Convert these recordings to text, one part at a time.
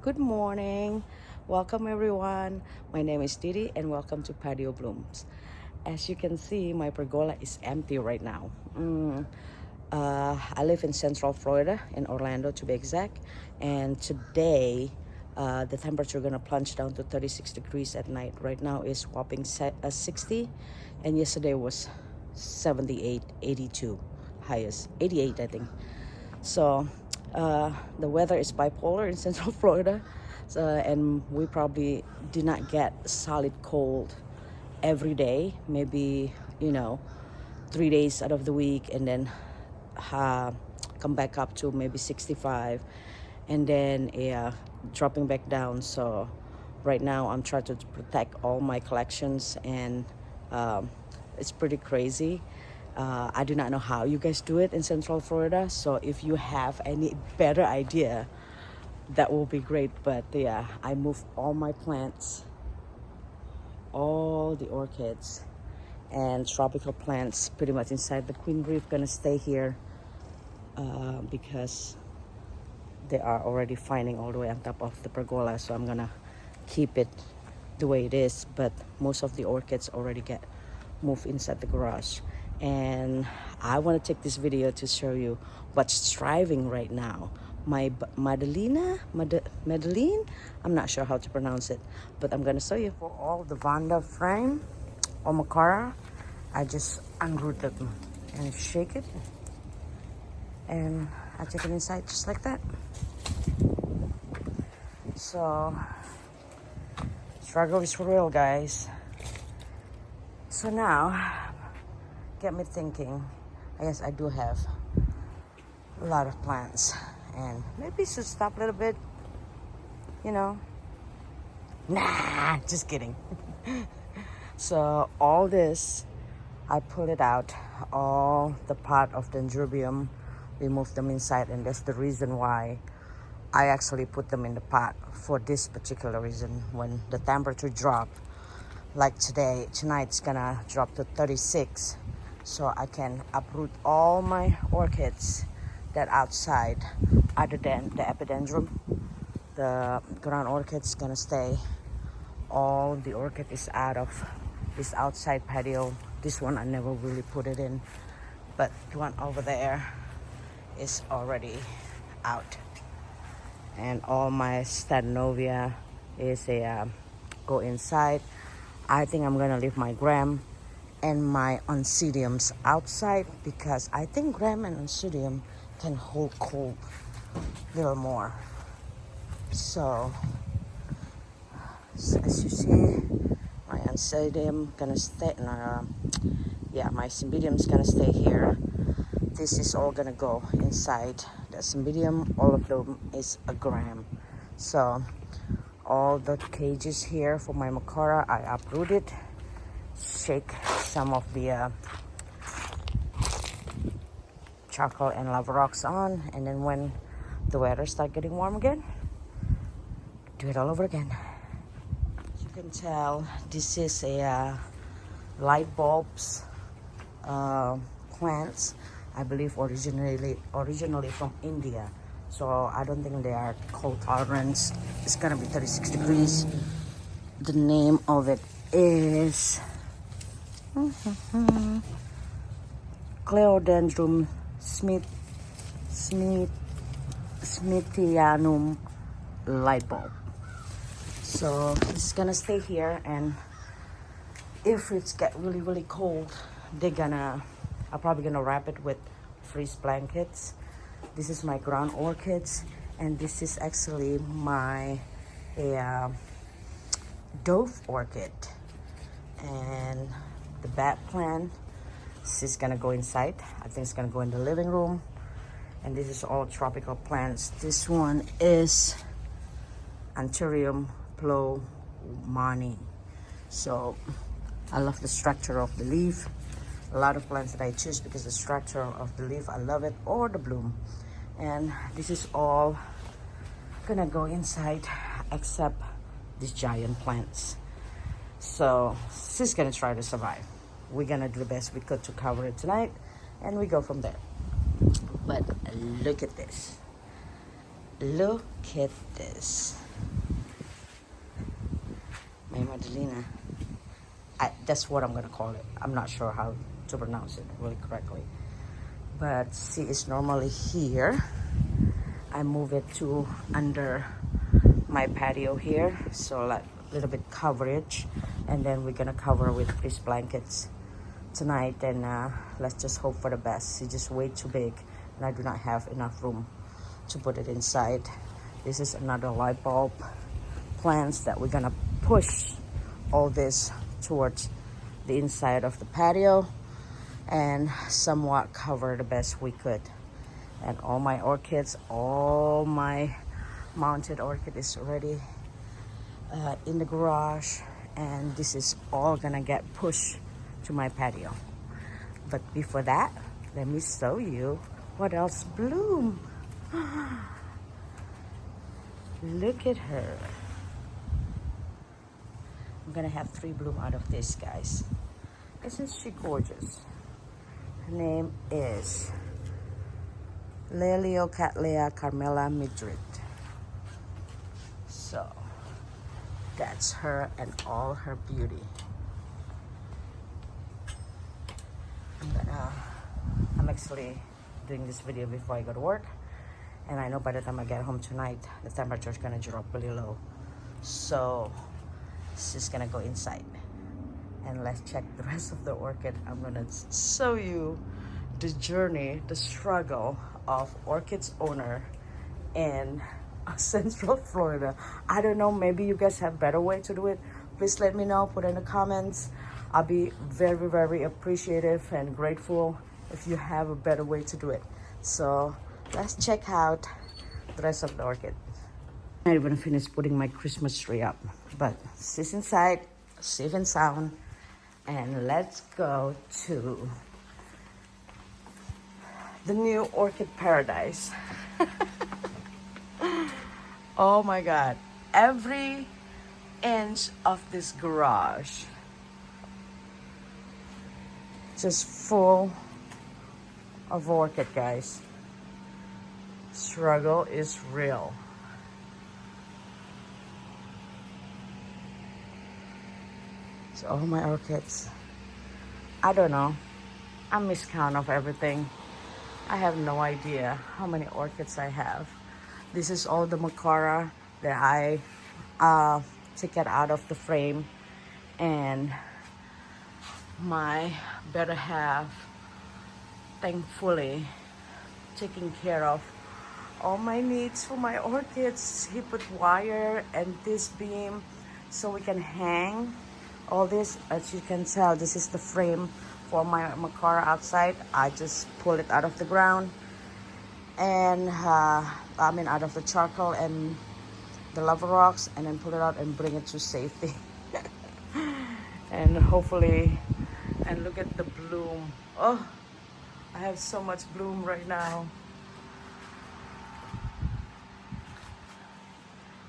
Good morning. Welcome everyone. My name is Didi and welcome to Patio Blooms. As you can see, my pergola is empty right now. I live in Central Florida, in Orlando to be exact, and today the temperature gonna plunge down to 36 degrees at night. Right now is whopping 60, and yesterday was 78, 82, highest 88 I think. So the weather is bipolar in Central Florida, and we probably do not get solid cold every day. Maybe 3 days out of the week, and then come back up to maybe 65, and then dropping back down. So right now I'm trying to protect all my collections, and um, it's pretty crazy. I do not know how you guys do it in Central Florida, so if you have any better idea, that will be great. But yeah, I moved all my plants, all the orchids and tropical plants pretty much inside. The queen reef gonna stay here because they are already finding all the way on top of the pergola, so I'm gonna keep it the way it is. But most of the orchids already get moved inside the garage, and I want to take this video to show you what's thriving right now. My Madeline, I'm not sure how to pronounce it, but I'm gonna show you. For all the Vanda frame or Macara, I just unroot them and shake it, and I take it inside just like that. So struggle is for real, guys. So now get me thinking. I guess I do have a lot of plants, and maybe should stop a little bit, nah, just kidding. So all this, I pull it out, all the part of the dendrobium, we move them inside, and that's the reason why I actually put them in the pot for this particular reason. When the temperature drop, like tonight's gonna drop to 36, so I can uproot all my orchids that outside, other than the epidendrum. The ground orchid's gonna stay. All the orchid is out of this outside patio. This one I never really put it in, but the one over there is already out. And all my Stadenovia is go inside. I think I'm gonna leave my gram and my oncidiums outside, because I think gram and oncidium can hold cold a little more. So as you see, my oncidium gonna stay. My cymbidium's gonna stay here. This is all gonna go inside the cymbidium. All of them is a gram. So all the cages here for my Macara, I uprooted, shake some of the charcoal and lava rocks on, and then when the weather start getting warm again, do it all over again. As you can tell, this is a light bulbs plants, I believe originally from India. So I don't think they are cold tolerance. It's gonna be 36 degrees. The name of it is Cleodendrum Smithianum light bulb. So it's gonna stay here, and if it's get really cold, I'm probably gonna wrap it with freeze blankets. This is my ground orchids, and this is actually my dove orchid. And the bat plant, this is gonna go inside. I think it's gonna go in the living room. And this is all tropical plants. This one is Anthurium plomani. So I love the structure of the leaf. A lot of plants that I choose because the structure of the leaf, I love it, or the bloom. And this is all gonna go inside except these giant plants. So this is gonna try to survive. We're gonna do the best we could to cover it tonight, and we go from there. But look at this. Look at this. May Madalena. That's what I'm gonna call it. I'm not sure how to pronounce it really correctly. But she is normally here. I move it to under my patio here, so like a little bit coverage, and then we're gonna cover with these blankets tonight, and let's just hope for the best. It's just way too big, and I do not have enough room to put it inside. This is another light bulb plants that we're gonna push all this towards the inside of the patio and somewhat cover the best we could. And all my orchids, all my mounted orchid is already in the garage, and this is all gonna get pushed to my patio. But before that, let me show you what else bloom. Look at her. I'm gonna have 3 bloom out of this, guys. Isn't she gorgeous? Her name is Leliocattleya Carmela Madrid. So that's her and all her beauty. I'm actually doing this video before I go to work, and I know by the time I get home tonight the temperature is gonna drop really low, so it's just gonna go inside. And let's check the rest of the orchid. I'm gonna show you the journey, the struggle of orchid's owner in Central Florida. I don't know, maybe you guys have better way to do it. Please let me know, put in the comments. I'll be very, very appreciative and grateful if you have a better way to do it. So let's check out the rest of the orchid. I'm not even finished putting my Christmas tree up, but she's inside, safe and sound. And let's go to the new orchid paradise. Oh my God, every inch of this garage just full of orchid, guys. Struggle is real. So all my orchids, I don't know, I miscount of everything. I have no idea how many orchids I have. This is all the Macara that I took it out of the frame, and my better half thankfully taking care of all my needs for my orchids. He put wire and this beam so we can hang all this. As you can tell, this is the frame for my Macara outside. I just pull it out of the ground, and out of the charcoal and the lava rocks, and then pull it out and bring it to safety. And hopefully, and look at the bloom. Oh, I have so much bloom right now.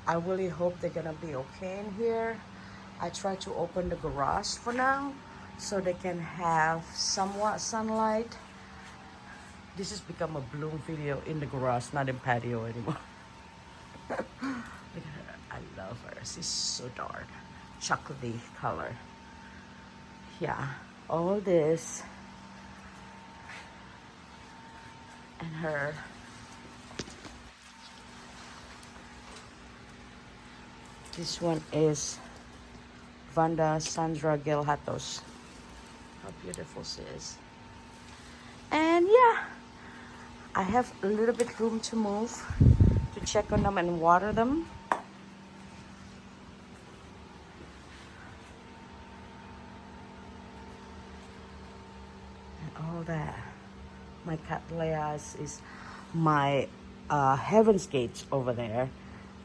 I really hope they're gonna be okay in here. I try to open the garage for now so they can have somewhat sunlight. This has become a bloom video in the garage, not in patio anymore. Look at her. I love her. She's so dark, chocolatey color. Yeah, all this and her. This one is Vanda Sandra Gelhatos. How beautiful she is. And yeah, I have a little bit room to move, to check on them and water them. And all that. My Cattleyas is my Heaven's Gates over there.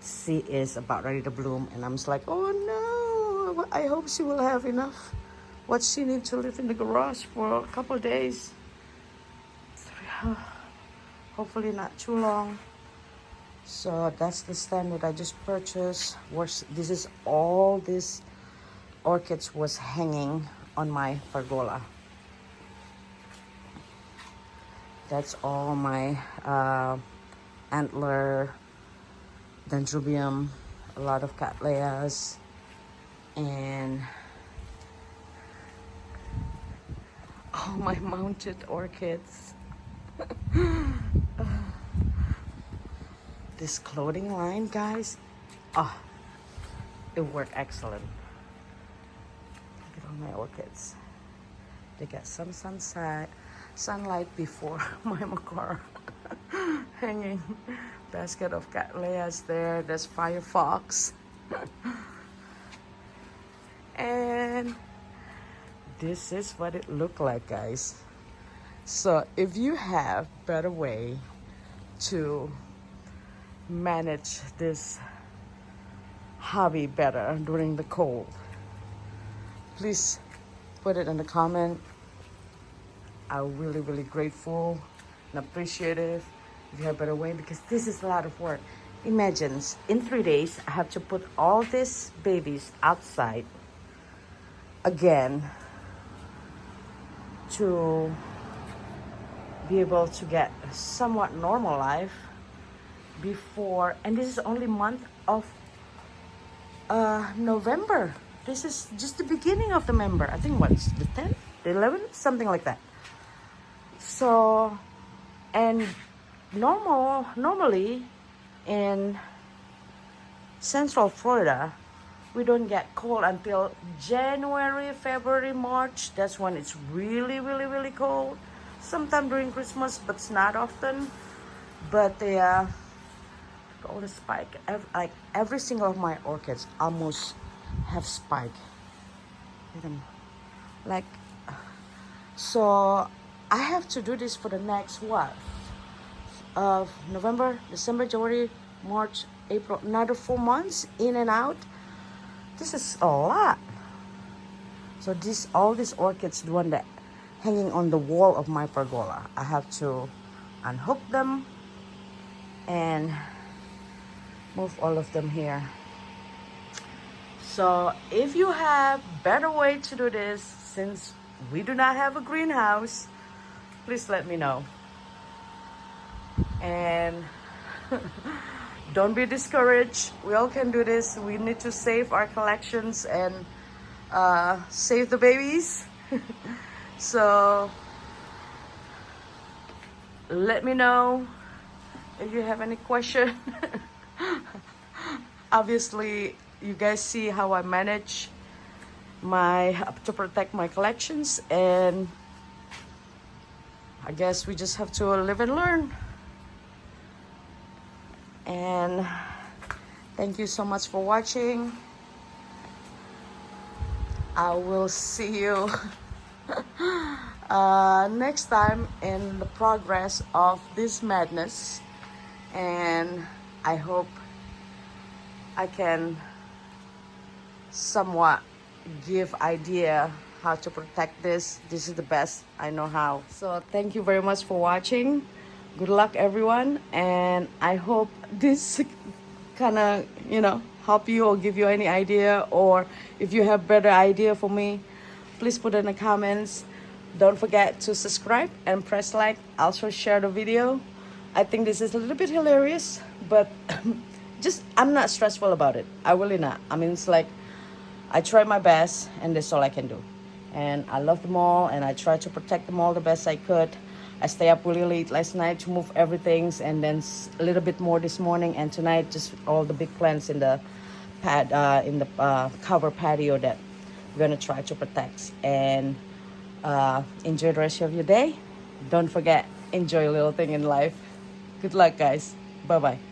She is about ready to bloom, and I'm just like, oh no, I hope she will have enough what she needs to live in the garage for a couple of days. Hopefully not too long. So that's the stand that I just purchased. This is all this orchids was hanging on my pergola. That's all my antler, dendrobium, a lot of cattleyas, And all my mounted orchids. This clothing line, guys, oh, it worked excellent. Look at all my orchids. They get some sunlight before my macaw hanging. Basket of cattleyas there. There's firefox. And this is what it looked like, guys. So if you have better way to manage this hobby better during the cold, please put it in the comment. I'm really grateful and appreciative if you have better way, because this is a lot of work. Imagine in 3 days I have to put all these babies outside again to be able to get somewhat normal life before. And this is only month of November. This is just the beginning of November. I think what's the 10th, the 11th, something like that. So, and normally in Central Florida, we don't get cold until January, February, March. That's when it's really cold. Sometime during Christmas, but it's not often. But all the spike, like every single of my orchids almost have spike. Look at them. Like, so I have to do this for the next what? November, December, January, March, April, another 4 months in and out. This is a lot. So all these orchids, the one that hanging on the wall of my pergola, I have to unhook them and move all of them here. So if you have better way to do this, since we do not have a greenhouse, please let me know. And don't be discouraged. We all can do this. We need to save our collections and save the babies. So let me know if you have any question. Obviously, you guys see how I manage to protect my collections, and I guess we just have to live and learn. And thank you so much for watching. I will see you next time in the progress of this madness, and I hope I can somewhat give idea how to protect this. This is the best I know how. So thank you very much for watching. Good luck, everyone, and I hope this kind of, help you or give you any idea, or if you have better idea for me, please put in the comments. Don't forget to subscribe and press like. Also share the video. I think this is a little bit hilarious, but I'm not stressful about it. I really not. I mean, it's like I try my best, and that's all I can do. And I love them all, and I try to protect them all the best I could. I stay up really late last night to move everything, and then a little bit more this morning, and tonight just all the big plants in the cover patio that we're gonna try to protect. And enjoy the rest of your day. Don't forget, enjoy a little thing in life. Good luck, guys. Bye bye.